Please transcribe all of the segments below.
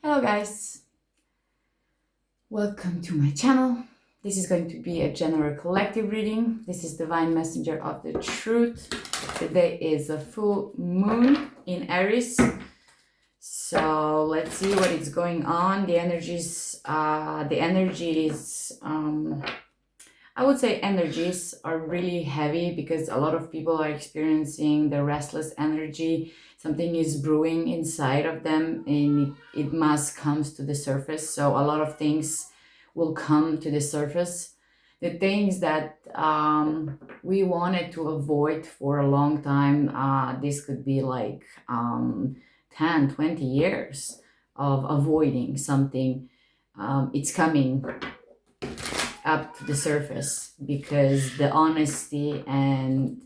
Hello guys, welcome to my channel. This is going to be a general collective reading. This is Divine Messenger of the Truth. Today is a full moon in Aries. So let's see what is going on. The energies, I would say energies are really heavy because a lot of people are experiencing the restless energy. Something is brewing inside of them and it must comes to the surface. So a lot of things will come to the surface. The things that we wanted to avoid for a long time, this could be like 10, 20 years of avoiding something. It's coming up to the surface because the honesty and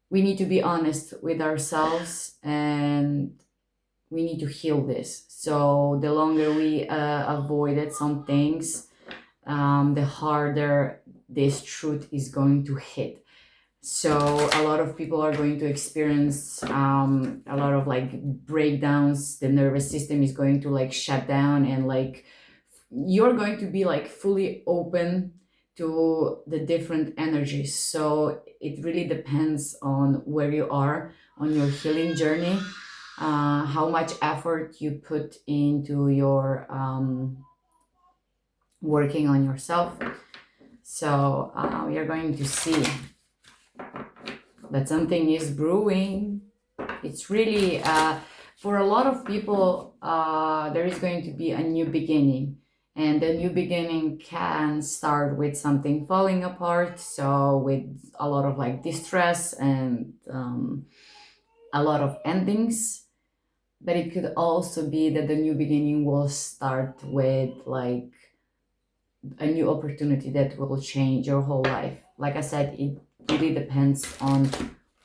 we need to be honest with ourselves and we need to heal this. So the longer we avoided some things, the harder this truth is going to hit. So a lot of people are going to experience a lot of like breakdowns. The nervous system is going to like shut down and like you're going to be like fully open to the different energies. So it really depends on where you are on your healing journey, how much effort you put into your working on yourself. So you're going to see that something is brewing. It's really for a lot of people there is going to be a new beginning, and the new beginning can start with something falling apart, so with a lot of like distress and a lot of endings. But it could also be that the new beginning will start with like a new opportunity that will change your whole life. Like I said, it really depends on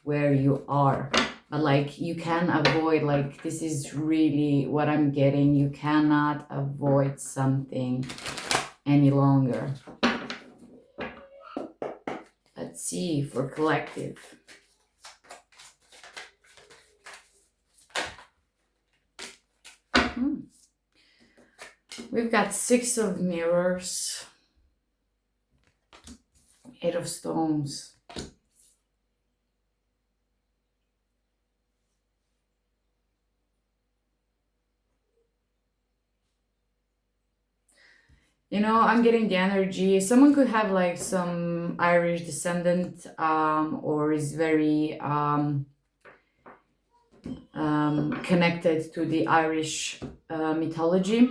where you are. But like you can avoid, like this is really what I'm getting, you cannot avoid something any longer. Let's see for collective. We've got 6 of mirrors, 8 of stones. You know, I'm getting the energy. Someone could have like some Irish descendant or is very connected to the Irish mythology.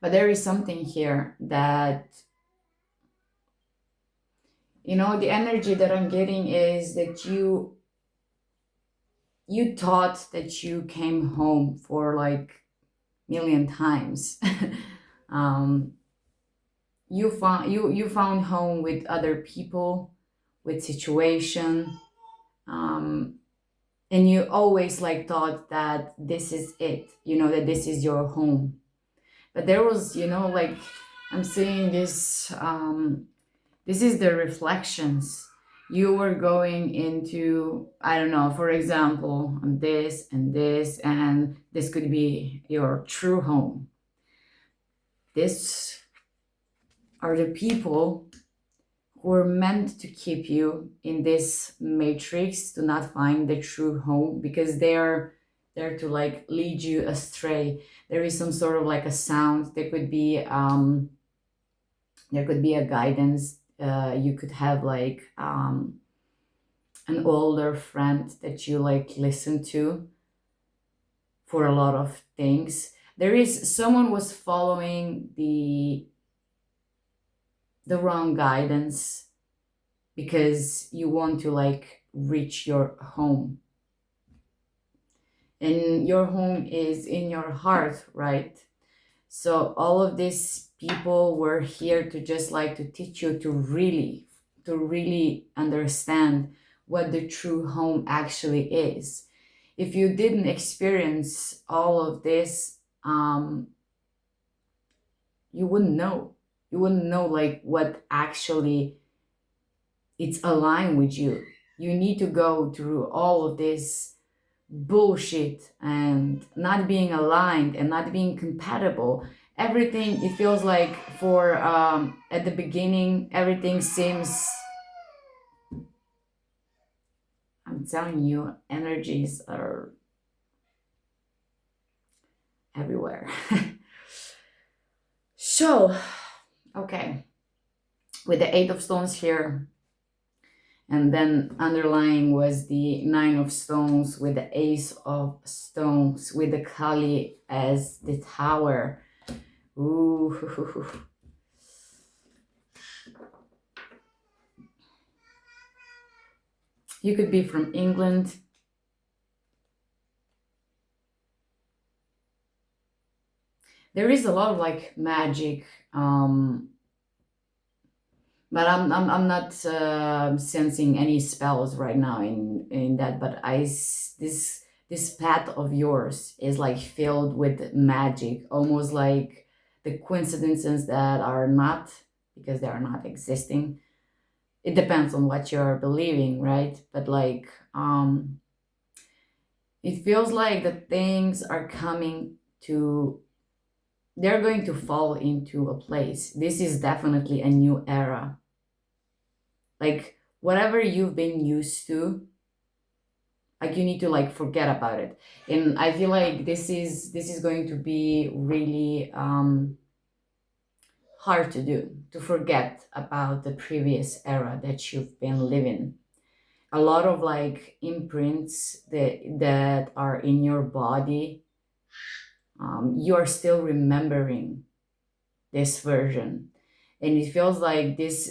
But there is something here that, you know, the energy that I'm getting is that you thought that you came home for like million times. You found home with other people, with situation, and you always like thought that this is it, you know, that this is your home. But there was, you know, like I'm seeing this this is the reflections. You were going into, I don't know, for example, this and this, and this could be your true home. This are the people who are meant to keep you in this matrix to not find the true home, because they're there to like lead you astray. There is some sort of like a sound. There could be a guidance. You could have like an older friend that you like listen to for a lot of things. There is someone was following the wrong guidance because you want to like reach your home, and your home is in your heart, right? So all of these people were here to just like to teach you to really understand what the true home actually is. If you didn't experience all of this, you wouldn't know. You wouldn't know like what actually it's aligned with you. You need to go through all of this bullshit and not being aligned and not being compatible. Everything, it feels like for at the beginning, everything seems, I'm telling you, energies are everywhere. So, okay, with the Eight of Stones here, and then underlying was the Nine of Stones with the Ace of Stones with the Kali as the Tower. Ooh. You could be from England. There is a lot of like magic, but I'm not sensing any spells right now in that. But this path of yours is like filled with magic, almost like the coincidences that are not, because they are not existing. It depends on what you're believing, right? But like it feels like the things are coming to, they're going to fall into a place. This is definitely a new era. Like whatever you've been used to, like you need to like forget about it. And I feel like this is going to be really hard to do, to forget about the previous era that you've been living. A lot of like imprints that are in your body, you are still remembering this version, and it feels like this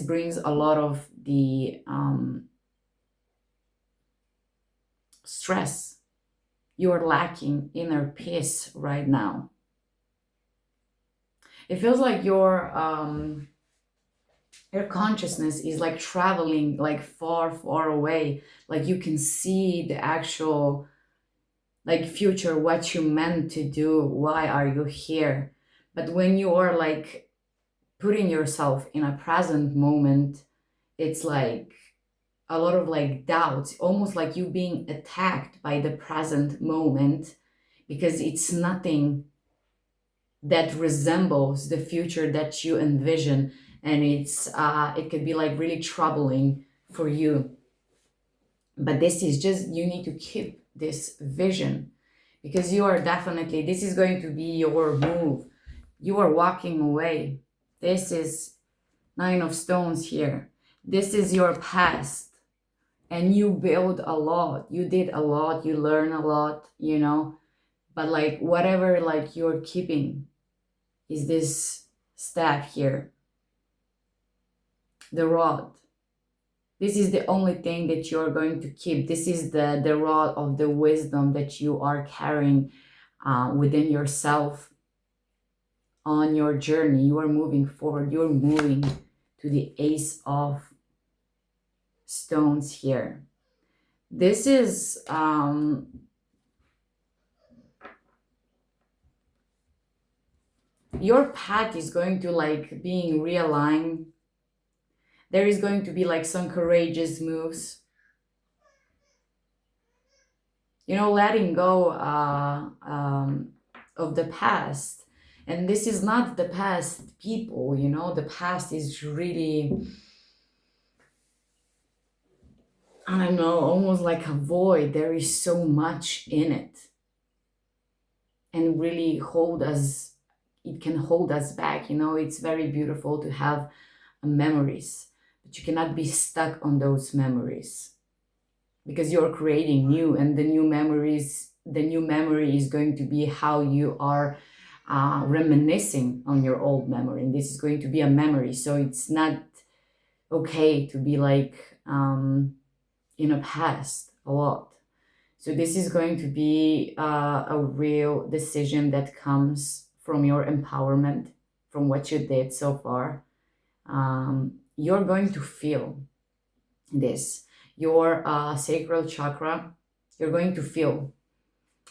brings a lot of the stress. You're lacking inner peace right now. It feels like your consciousness is like traveling like far far away, like you can see the actual like future, what you meant to do, why are you here. But when you are like putting yourself in a present moment, it's like a lot of like doubts, almost like you being attacked by the present moment, because it's nothing that resembles the future that you envision. And it could be like really troubling for you. But this is just, you need to keep this vision, because you are definitely, this is going to be your move. You are walking away. This is Nine of Stones here. This is your past, and you build a lot, you did a lot, you learn a lot, you know. But like whatever like you're keeping is this staff here, the rod. This is the only thing that you're going to keep. This is the rod of the wisdom that you are carrying within yourself on your journey. You are moving forward. You're moving to the Ace of Stones here. This is your path is going to like being realigned. There is going to be like some courageous moves, you know, letting go of the past. And this is not the past people, you know, the past is really, I don't know, almost like a void. There is so much in it, and really hold us, it can hold us back, you know. It's very beautiful to have memories, but you cannot be stuck on those memories, because you're creating new, and the new memory is going to be how you are reminiscing on your old memory, and this is going to be a memory. So it's not okay to be like in a past a lot. So this is going to be a real decision that comes from your empowerment, from what you did so far. You're going to feel this. Your sacral chakra, you're going to feel,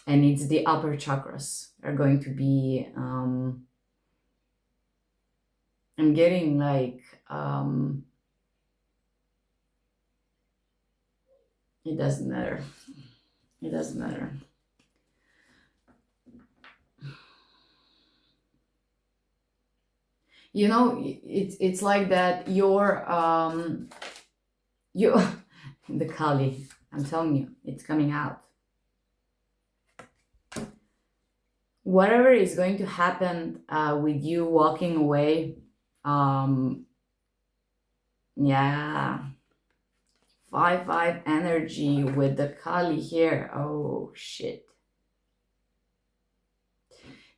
and it's the upper chakras are going to be, I'm getting like, it doesn't matter. It doesn't matter. You know, it's like that you the Kali, I'm telling you, it's coming out. Whatever is going to happen with you walking away, um yeah, 5-5 energy with the Kali here. Oh shit.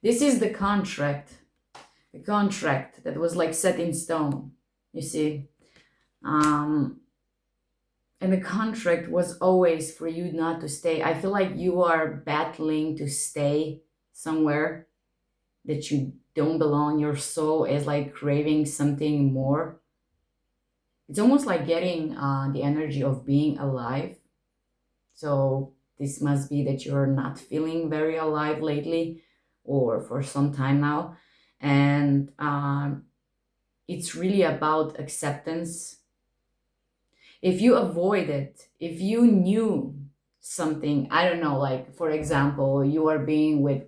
This is the contract that was like set in stone, you see. And the contract was always for you not to stay. I feel like you are battling to stay somewhere that you don't belong. Your soul is like craving something more. It's almost like getting the energy of being alive. So this must be that you're not feeling very alive lately or for some time now. And it's really about acceptance. If you avoid it, if you knew something, I don't know, like for example, you are being with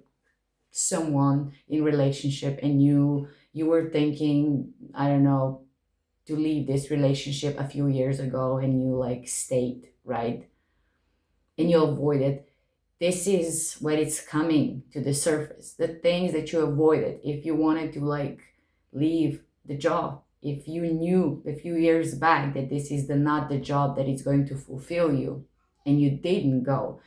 someone in relationship and you were thinking, I don't know, to leave this relationship a few years ago and you like stayed, right? And you avoided. This is when it's coming to the surface. The things that you avoided. If you wanted to like leave the job, if you knew a few years back that this is not the job that is going to fulfill you and you didn't go,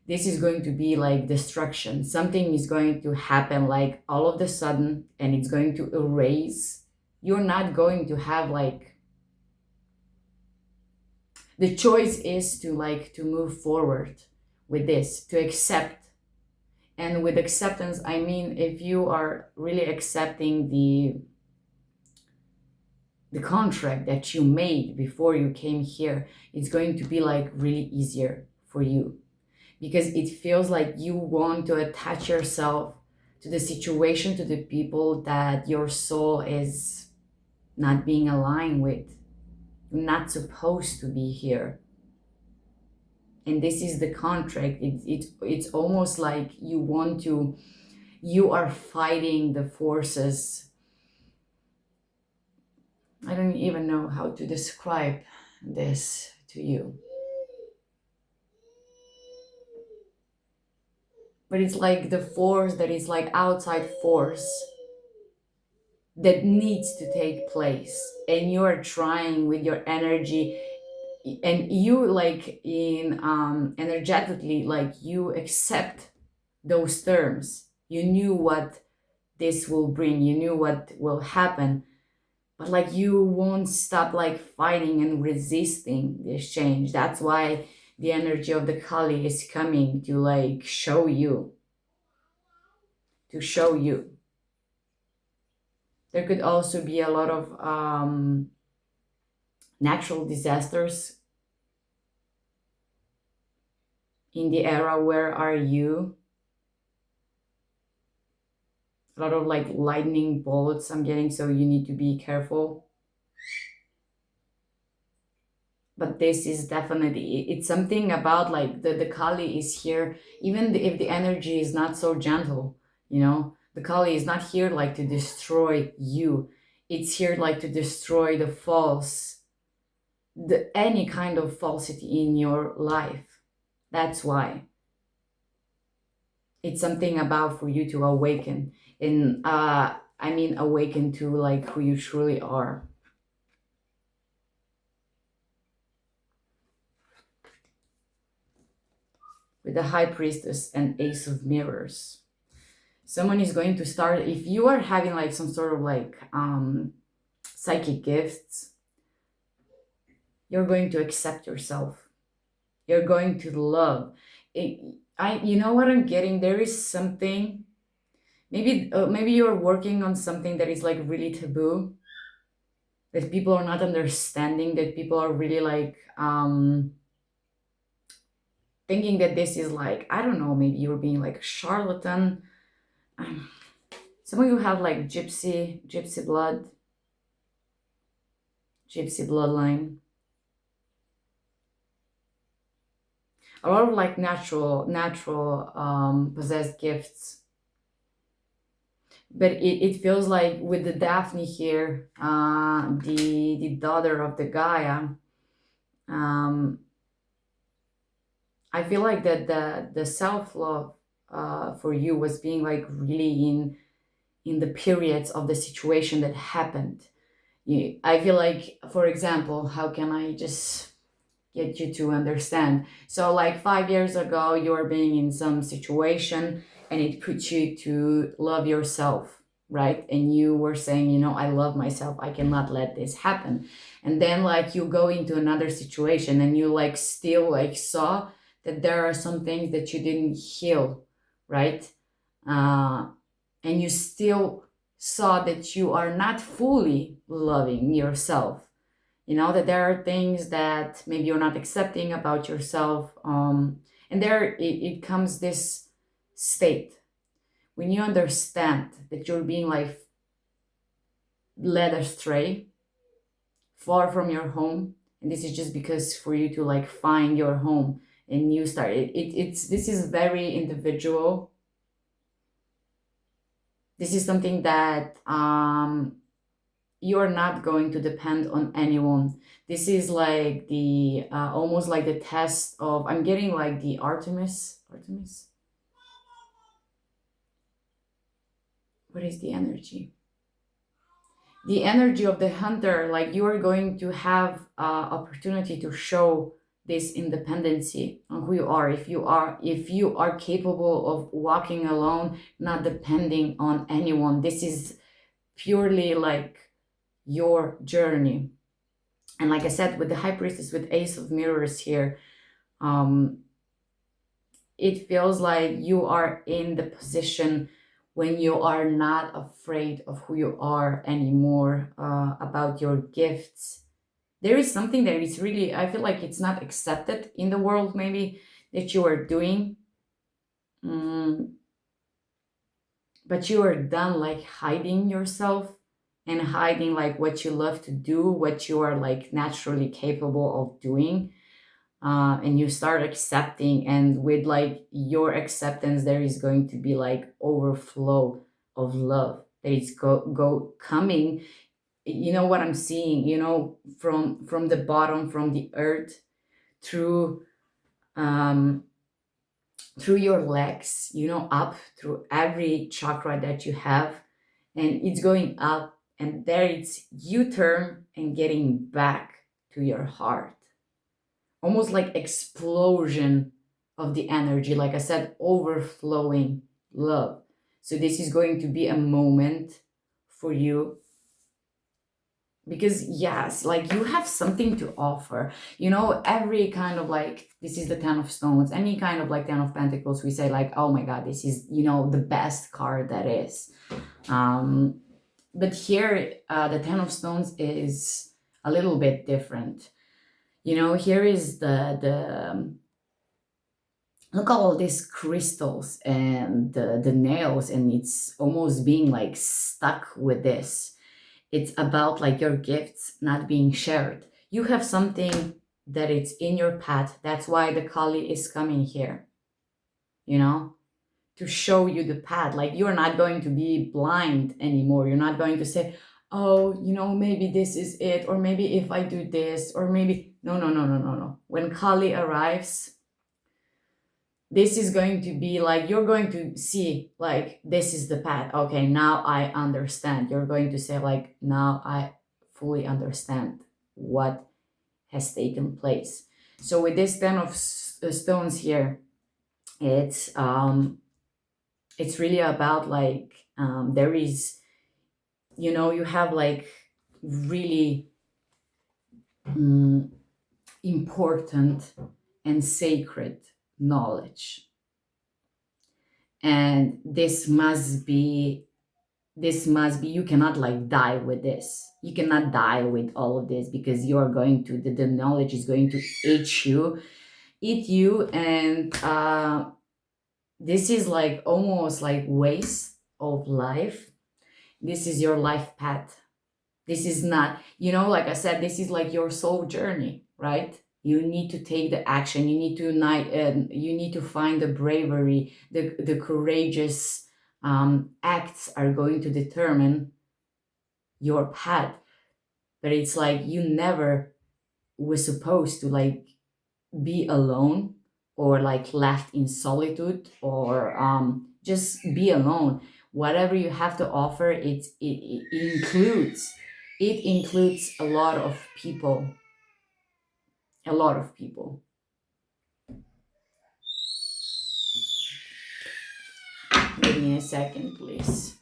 this is going to be like destruction. Something is going to happen like all of a sudden and it's going to erase. You're not going to have like, the choice is to like to move forward with this, to accept. And with acceptance, I mean, if you are really accepting the contract that you made before you came here, it's going to be like really easier for you, because it feels like you want to attach yourself to the situation, to the people that your soul is not being aligned with. You're not supposed to be here. And this is the contract. It's almost like you are fighting the forces. I don't even know how to describe this to you. But it's like the force that is like outside force that needs to take place. And you are trying with your energy, and you like in energetically, like you accept those terms. You knew what this will bring, you knew what will happen, but like you won't stop like fighting and resisting this change. That's why the energy of the Kali is coming to like show you, to show you. There could also be a lot of natural disasters in the era. Where are you? A lot of like lightning bolts I'm getting, so you need to be careful. But this is definitely, it's something about like the Kali is here, even if the energy is not so gentle, you know, the Kali is not here like to destroy you. It's here like to destroy the false, any kind of falsity in your life. That's why it's something about for you to awaken, and I mean awaken to like who you truly are. With the High Priestess and Ace of Mirrors, someone is going to start, if you are having like some sort of like psychic gifts, you're going to accept yourself. You're going to love it. You know what I'm getting? There is something, maybe you're working on something that is like really taboo, that people are not understanding, that people are really like thinking that this is like, I don't know, maybe you're being like a charlatan. Some of you have like gypsy blood, gypsy bloodline. a lot of like natural possessed gifts. But it feels like with the Daphne here, the daughter of the Gaia, um, I feel like that the self love for you was being like really in the periods of the situation that happened. I feel like, for example, how can I just get you to understand? So, like 5 years ago, you were being in some situation and it put you to love yourself, right? And you were saying, I love myself. I cannot let this happen. And then, like, you go into another situation and you, like, still, like, saw that there are some things that you didn't heal, right? Uh, and you still saw that you are not fully loving yourself, that there are things that maybe you're not accepting about yourself, and there it comes this state when you understand that you're being like led astray, far from your home, and this is just because for you to like find your home, and you start it's this is very individual. This is something that you're not going to depend on anyone. This is like the almost like the test of, I'm getting like the Artemis. What is the energy? The energy of the hunter. Like you are going to have opportunity to show this independency on who you are. If you are capable of walking alone, not depending on anyone. This is purely like your journey. And like I said, with the high priestess with Ace of Mirrors here, um, it feels like you are in the position when you are not afraid of who you are anymore, about your gifts. There is something that is really, I feel like it's not accepted in the world, maybe, that you are doing. Mm, but you are done like hiding yourself and hiding like what you love to do, what you are like naturally capable of doing, and you start accepting, and with like your acceptance there is going to be like overflow of love that is go coming. You know what I'm seeing, from the bottom, from the earth, through um through your legs, up through every chakra that you have, and it's going up, and there it's U-turn and getting back to your heart, almost like explosion of the energy, like I said, overflowing love. So this is going to be a moment for you, because yes, like you have something to offer. Every kind of like, this is the 10 of Stones, any kind of like 10 of Pentacles, we say like, oh my god, this is the best card that is. But here, the 10 of Stones is a little bit different. Here is the look at all these crystals and the nails, and it's almost being like stuck with this. It's about like your gifts not being shared. You have something that it's in your path. That's why the Kali is coming here, you know, to show you the path. Like you're not going to be blind anymore. You're not going to say, oh, maybe this is it, or maybe if I do this, or maybe no, no, no, no, no, no. When Kali arrives, this is going to be like, you're going to see like, this is the path. Okay, now I understand. You're going to say like, now I fully understand what has taken place. So with this 10 of Stones here, it's really about like, there is, you have like really important and sacred knowledge, and this must be, you cannot like die with this. You cannot die with all of this, because you are going to, the knowledge is going to eat you, and this is like almost like waste of life. This is your life path. This is not, like I said, this is like your soul journey, right? You need to take the action. You need to you need to find the bravery, the courageous acts are going to determine your path. But it's like you never was supposed to like be alone or like left in solitude or just be alone. Whatever you have to offer, it includes a lot of people, a lot of people. Give me a second, please.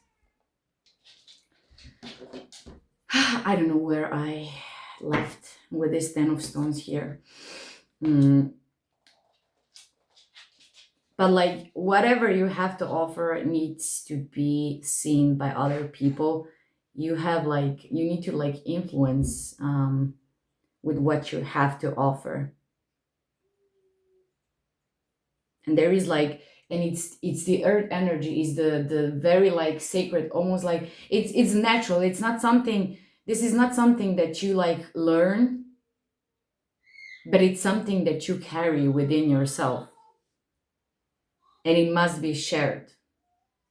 I don't know where I left with this 10 of stones here. But like whatever you have to offer needs to be seen by other people. You have like, you need to like influence with what you have to offer. And there is like, and it's the earth energy, is the very like sacred, almost like it's natural. It's not something, this is not something that you like learn, but it's something that you carry within yourself, and it must be shared.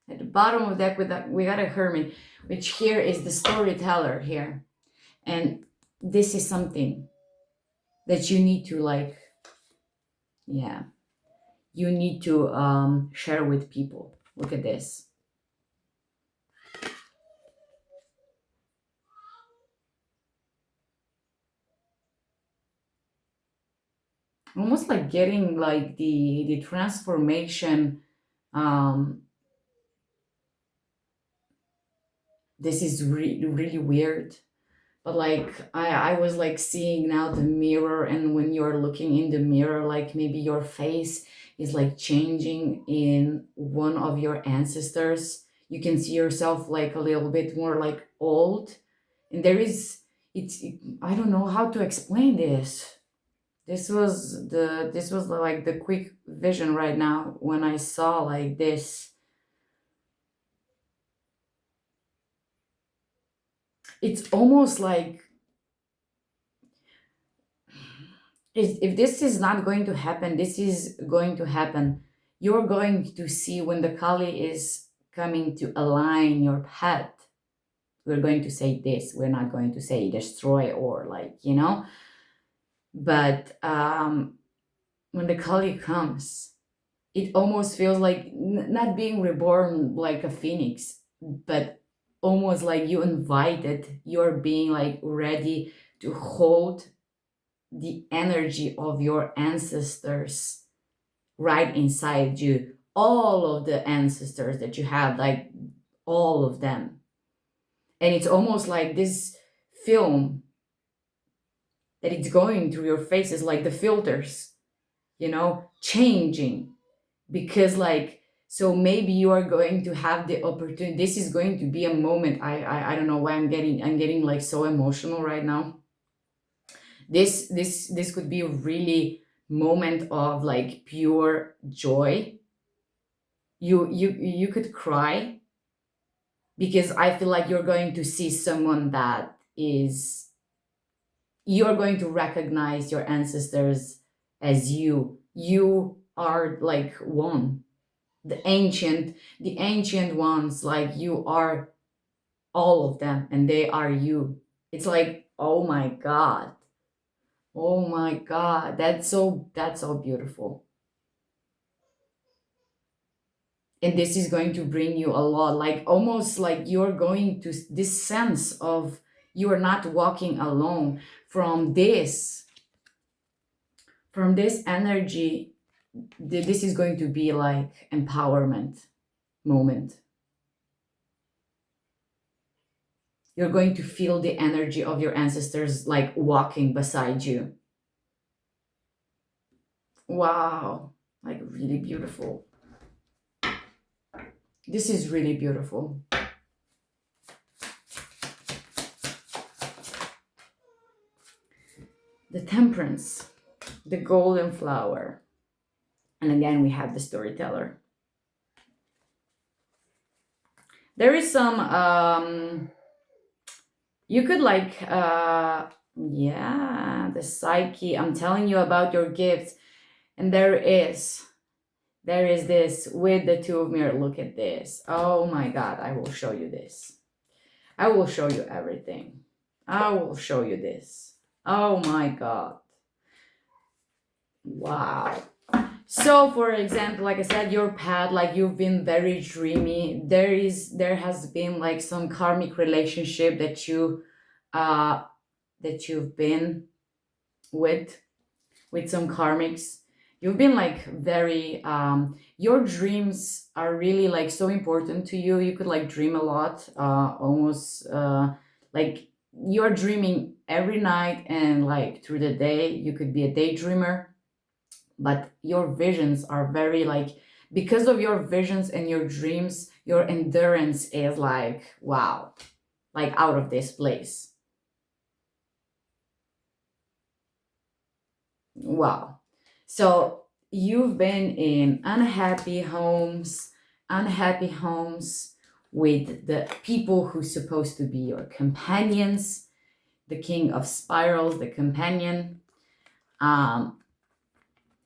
At the bottom of that, we got a hermit, which here is the storyteller here. And this is something that you need to like, yeah, you need to share with people. Look at this. Almost like getting like the transformation. This is really weird, but like I was like seeing now the mirror, and when you're looking in the mirror, like maybe your face is like changing in one of your ancestors. You can see yourself like a little bit more like old, and there is I don't know how to explain this. This was like the quick vision right now when I saw like this. It's almost like if this is not going to happen, this is going to happen. You're going to see when the Kali is coming to align your path. We're going to say this. We're not going to say destroy or like, you know. But when the Kali comes, it almost feels like not being reborn like a phoenix, but almost like you're being like ready to hold the energy of your ancestors right inside you. All of the ancestors that you have, like all of them. And it's almost like this film that it's going through your faces, like the filters, you know, changing. Because like, so maybe you are going to have the opportunity. This is going to be a moment. I don't know why I'm getting like so emotional right now. This could be a really moment of like pure joy. You could cry, because I feel like you're going to see someone that is, you're going to recognize your ancestors as you are like one, the ancient ones, like you are all of them and they are you. It's like, oh my god, oh my god, that's so beautiful. And this is going to bring you a lot, like almost like you're going to this sense of you are not walking alone. From this energy, this is going to be like empowerment moment. You're going to feel the energy of your ancestors like walking beside you. Wow, like really beautiful. This is really beautiful. The Temperance, the golden flower. And again, we have the storyteller. There is some, you could like Yeah, the psyche. I'm telling you about your gifts. And there is this with the two of mirror. Look at this. Oh my God, I will show you this. I will show you everything. I will show you this. Oh my God. Wow. So for example, like I said, your path, like you've been very dreamy. There has been like some karmic relationship uh that you've been with some karmics. You've been like very your dreams are really like so important to you. You could like dream a lot, almost like you're dreaming every night and like through the day. You could be a daydreamer, but your visions are very like, because of your visions and your dreams, your endurance is like wow, like out of this place. Wow. So you've been in unhappy homes with the people who's supposed to be your companions, the king of spirals, the companion. Um,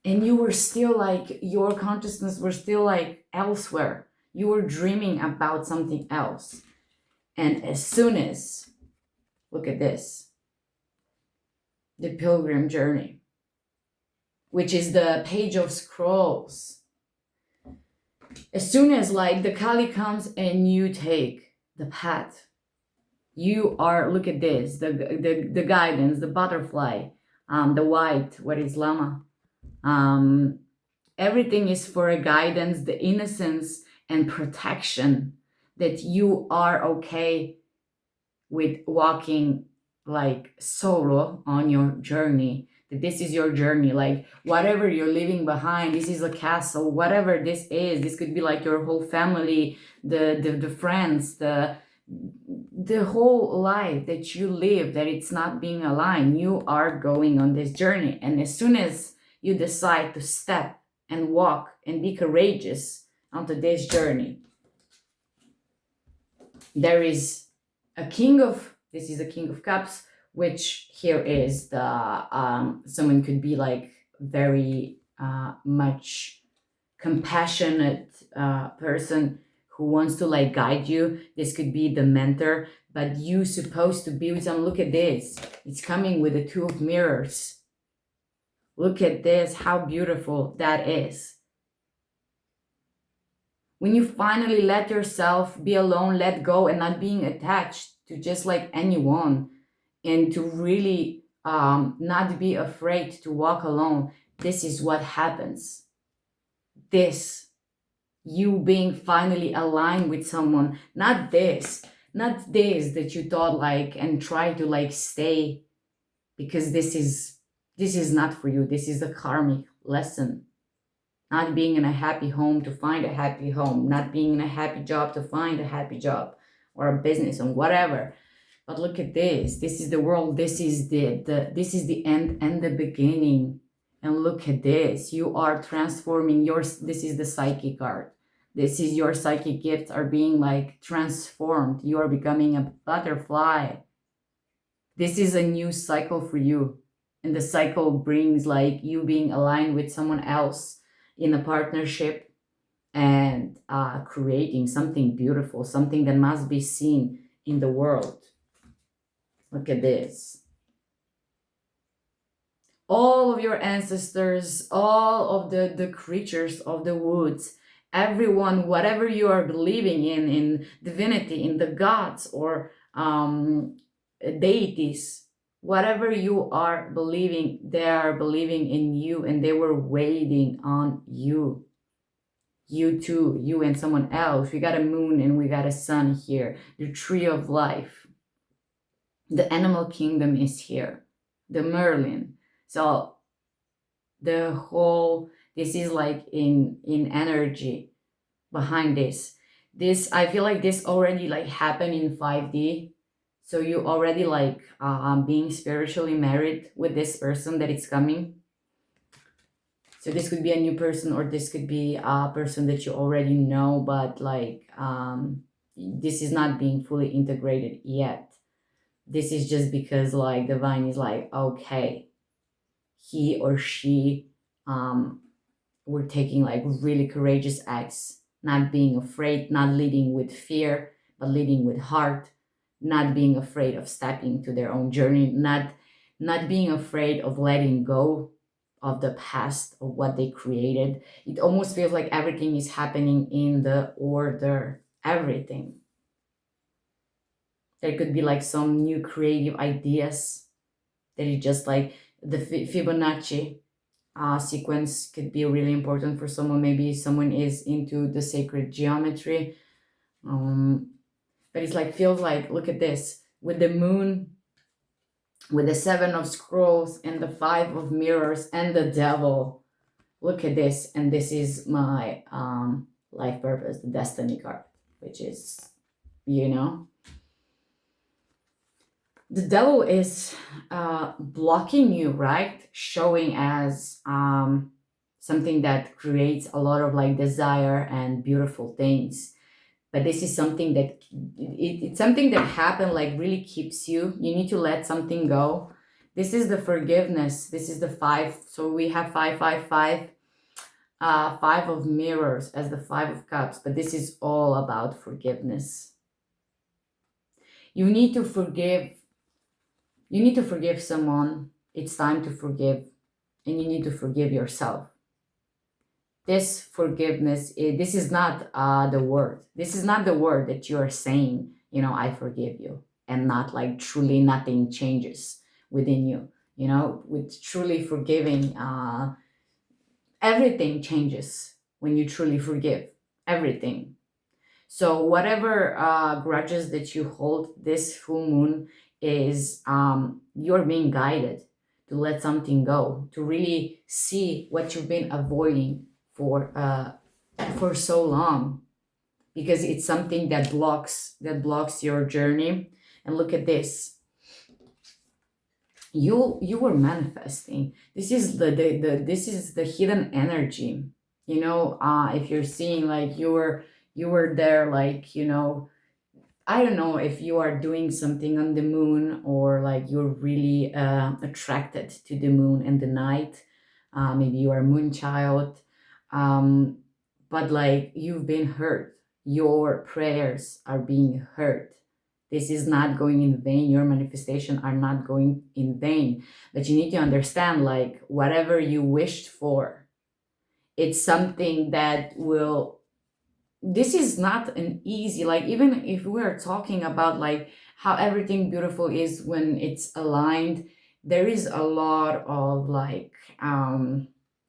and you were still like, your consciousness were still like elsewhere. You were dreaming about something else. And as soon as, look at this, the pilgrim journey, which is the page of scrolls. As soon as like the Kali comes and you take the path, you are, look at this, the guidance, the butterfly, the white, what is Lama? Everything is for a guidance, the innocence and protection, that you are okay with walking like solo on your journey, that this is your journey, like whatever you're leaving behind, this is a castle, whatever this is, this could be like your whole family, the friends, the whole life that you live, that it's not being aligned. You are going on this journey, and as soon as you decide to step and walk and be courageous onto this journey, there is a king of, this is a king of cups, which here is the someone could be like very much compassionate person who wants to like guide you. This could be the mentor, but you supposed to be with them. Look at this, it's coming with the two of mirrors. Look at this, how beautiful that is. When you finally let yourself be alone, let go, and not being attached to just like anyone, and to really not be afraid to walk alone, this is what happens. This, you being finally aligned with someone, not this that you thought like and try to like stay, because this is not for you. This is a karmic lesson. Not being in a happy home to find a happy home, not being in a happy job to find a happy job, or a business or whatever. But look at this. This is the world. This is this is the end and the beginning. And look at this. You are transforming your, this is the psychic card. This is your psychic gifts are being like transformed. You are becoming a butterfly. This is a new cycle for you. And the cycle brings like you being aligned with someone else in a partnership, and creating something beautiful, something that must be seen in the world. Look at this. All of your ancestors, all of the creatures of the woods, everyone, whatever you are believing in divinity, in the gods or deities, whatever you are believing, they are believing in you, and they were waiting on you. You too, you and someone else. We got a moon and we got a sun here. The tree of life. The animal kingdom is here. The Merlin. So the whole, this is like in energy behind this. This, I feel like this already like happened in 5D. So you already like being spiritually married with this person that is coming. So this could be a new person, or this could be a person that you already know, but like this is not being fully integrated yet. this is just because like divine is like, okay, he or she were taking like really courageous acts, not being afraid, not leading with fear, but leading with heart, not being afraid of stepping to their own journey, not being afraid of letting go of the past, of what they created. It almost feels like everything is happening in the order, everything. There could be like some new creative ideas that is just like the Fibonacci sequence could be really important for someone. Maybe someone is into the sacred geometry. But it's like, feels like, look at this, with the moon, with the 7 of scrolls and the 5 of mirrors and the devil. Look at this. And this is my life purpose, the destiny card, which is, you know, the devil is blocking you, right? Showing as something that creates a lot of like desire and beautiful things. But this is something that it's something that happened, like really keeps you. You need to let something go. This is the forgiveness. This is the 5. So we have 555, 5 of mirrors as the 5 of cups. But this is all about forgiveness. You need to forgive. You need to forgive someone. It's time to forgive. And you need to forgive yourself. This forgiveness, this is not the word. This is not the word that you are saying, you know, I forgive you. And not like truly nothing changes within you. You know, with truly forgiving, everything changes when you truly forgive. Everything. So whatever grudges that you hold this full moon is you're being guided to let something go, to really see what you've been avoiding for so long, because it's something that blocks your journey. And look at this. You were manifesting. This is this is the hidden energy. You know, if you're seeing like you were there, like, you know, I don't know if you are doing something on the moon, or like you're really attracted to the moon and the night. Maybe you are a moon child, but like you've been hurt. Your prayers are being heard. This is not going in vain. Your manifestation are not going in vain. But you need to understand, like, whatever you wished for, it's something that will, this is not an easy, like, even if we're talking about like how everything beautiful is when it's aligned, there is a lot of like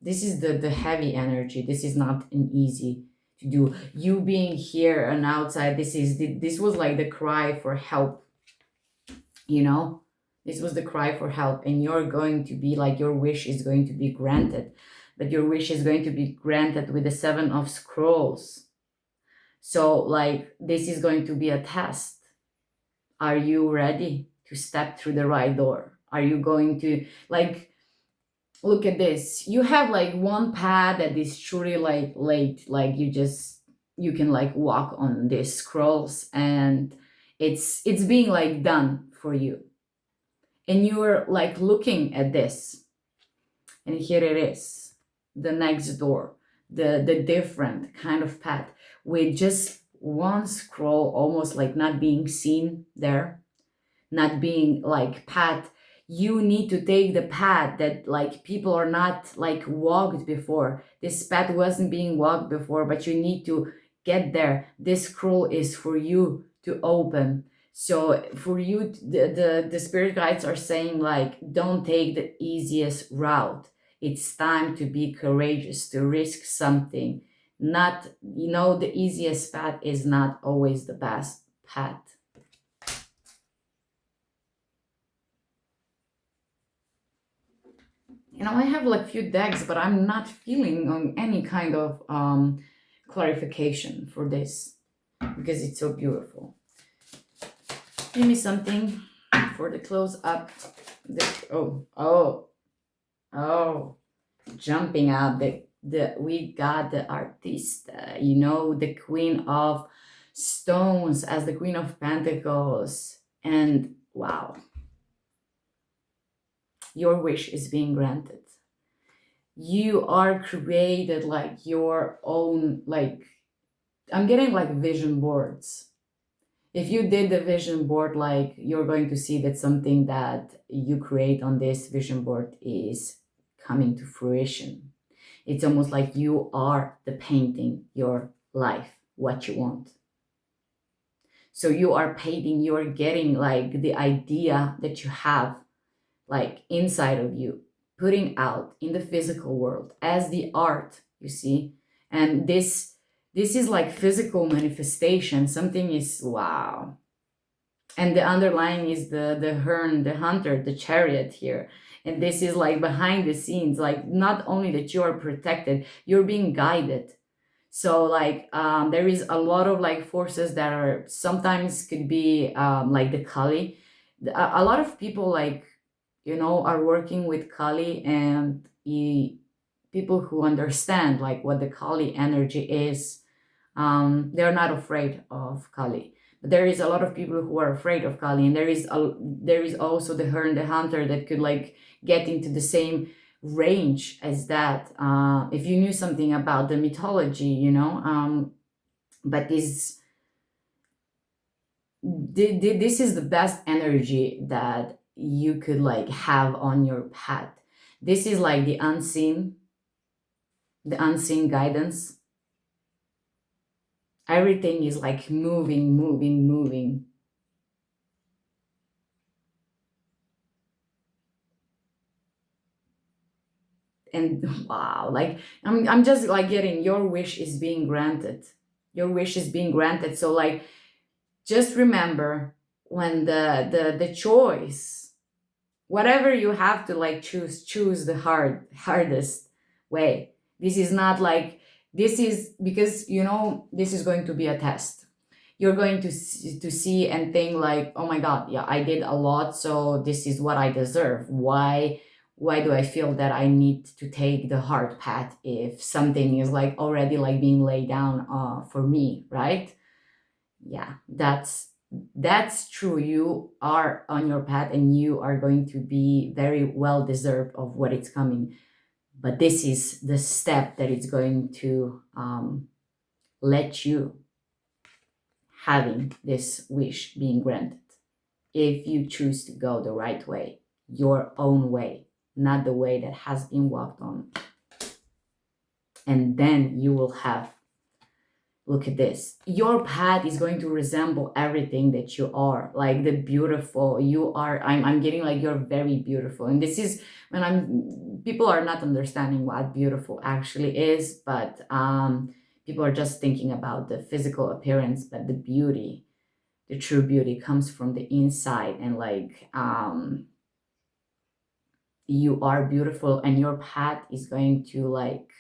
this is the heavy energy. This is not an easy to do. You being here and outside, this was like the cry for help, you know. This was the cry for help, and you're going to be like, your wish is going to be granted. But your wish is going to be granted with the 7 of scrolls. So like, this is going to be a test. Are you ready to step through the right door? Are you going to, like, look at this. You have like one path that is truly like late, like you can like walk on these scrolls, and it's being like done for you. And you're like looking at this, and here it is, the next door, the different kind of path, with just one scroll, almost like not being seen there, not being like path. You need to take the path that like people are not like walked before. This path wasn't being walked before, but you need to get there. This scroll is for you to open. So for you, the spirit guides are saying like, don't take the easiest route. It's time to be courageous, to risk something. Not, you know, the easiest path is not always the best path. You know, I have like few decks, but I'm not feeling on any kind of clarification for this, because it's so beautiful. Give me something for the close up. Jumping up, we got the artista, you know, the Queen of Stones as the Queen of Pentacles. And wow, your wish is being granted. You are created like your own, like, I'm getting like vision boards. If you did the vision board, like, you're going to see that something that you create on this vision board is coming to fruition. It's almost like you are the painting your life, what you want. So you are painting, you're getting like the idea that you have like inside of you, putting out in the physical world as the art, you see. And this is like physical manifestation. Something is, wow. And the underlying is the hern, the hunter, the chariot here. And this is like behind the scenes, like not only that you are protected, you're being guided. So like there is a lot of like forces that are sometimes could be like the Kali. A lot of people, like, you know, are working with Kali, and people who understand like what the Kali energy is, they're not afraid of Kali. But there is a lot of people who are afraid of Kali, and there is also the hern, the hunter, that could like get into the same range as that. If you knew something about the mythology, you know, but this is the best energy that you could like have on your path. This is like the unseen guidance. Everything is like moving, moving, moving. And wow, like I'm just like getting, your wish is being granted. Your wish is being granted. So like, just remember, when the choice, whatever you have to like choose the hardest way. This is not like, this is because, you know, this is going to be a test. You're going to see and think like, oh my god, yeah, I did a lot, so this is what I deserve. Why do I feel that I need to take the hard path if something is like already like being laid down for me, right? Yeah, that's true. You are on your path, and you are going to be very well deserved of what is coming. But this is the step that is going to let you having this wish being granted, if you choose to go the right way, your own way, not the way that has been walked on. And then you will have, look at this, your path is going to resemble everything that you are, like the beautiful you are. I'm getting like, you're very beautiful. And this is when people are not understanding what beautiful actually is, but people are just thinking about the physical appearance. But the beauty, the true beauty, comes from the inside. And like you are beautiful, and your path is going to like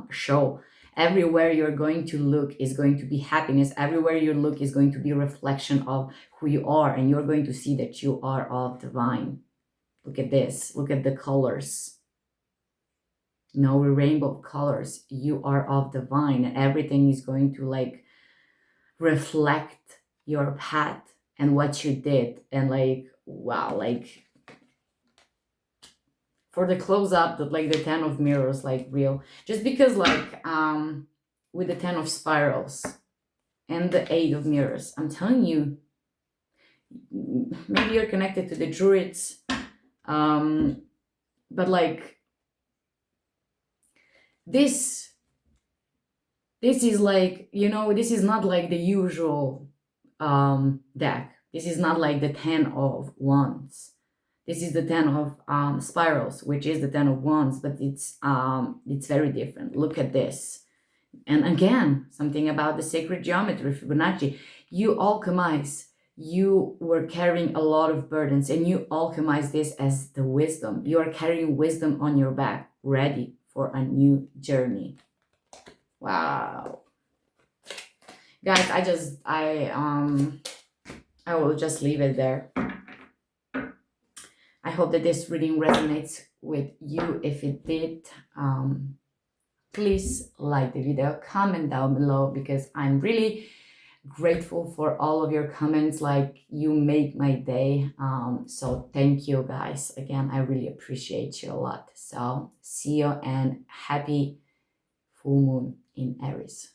show. Everywhere you're going to look is going to be happiness. Everywhere you look is going to be a reflection of who you are, and you're going to see that you are of divine. Look at this, look at the colors, you know, a rainbow of colors. You are of divine, and everything is going to like reflect your path and what you did. And like, wow, like for the close up, that like the 10 of mirrors, like real, just because like with the 10 of spirals and the 8 of mirrors, I'm telling you, maybe you're connected to the druids, but like this is like, you know, this is not like the usual deck. This is not like the 10 of wands. This is the 10 of spirals, which is the 10 of wands, but it's very different. Look at this. And again, something about the sacred geometry, Fibonacci. You alchemize. You were carrying a lot of burdens, and you alchemize this as the wisdom. You are carrying wisdom on your back, ready for a new journey. Wow. Guys, I will just leave it there. I hope that this reading resonates with you. If it did, please like the video, comment down below, because I'm really grateful for all of your comments. Like, you make my day. So thank you guys. Again, I really appreciate you a lot. So see you, and happy full moon in Aries.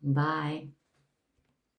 Bye.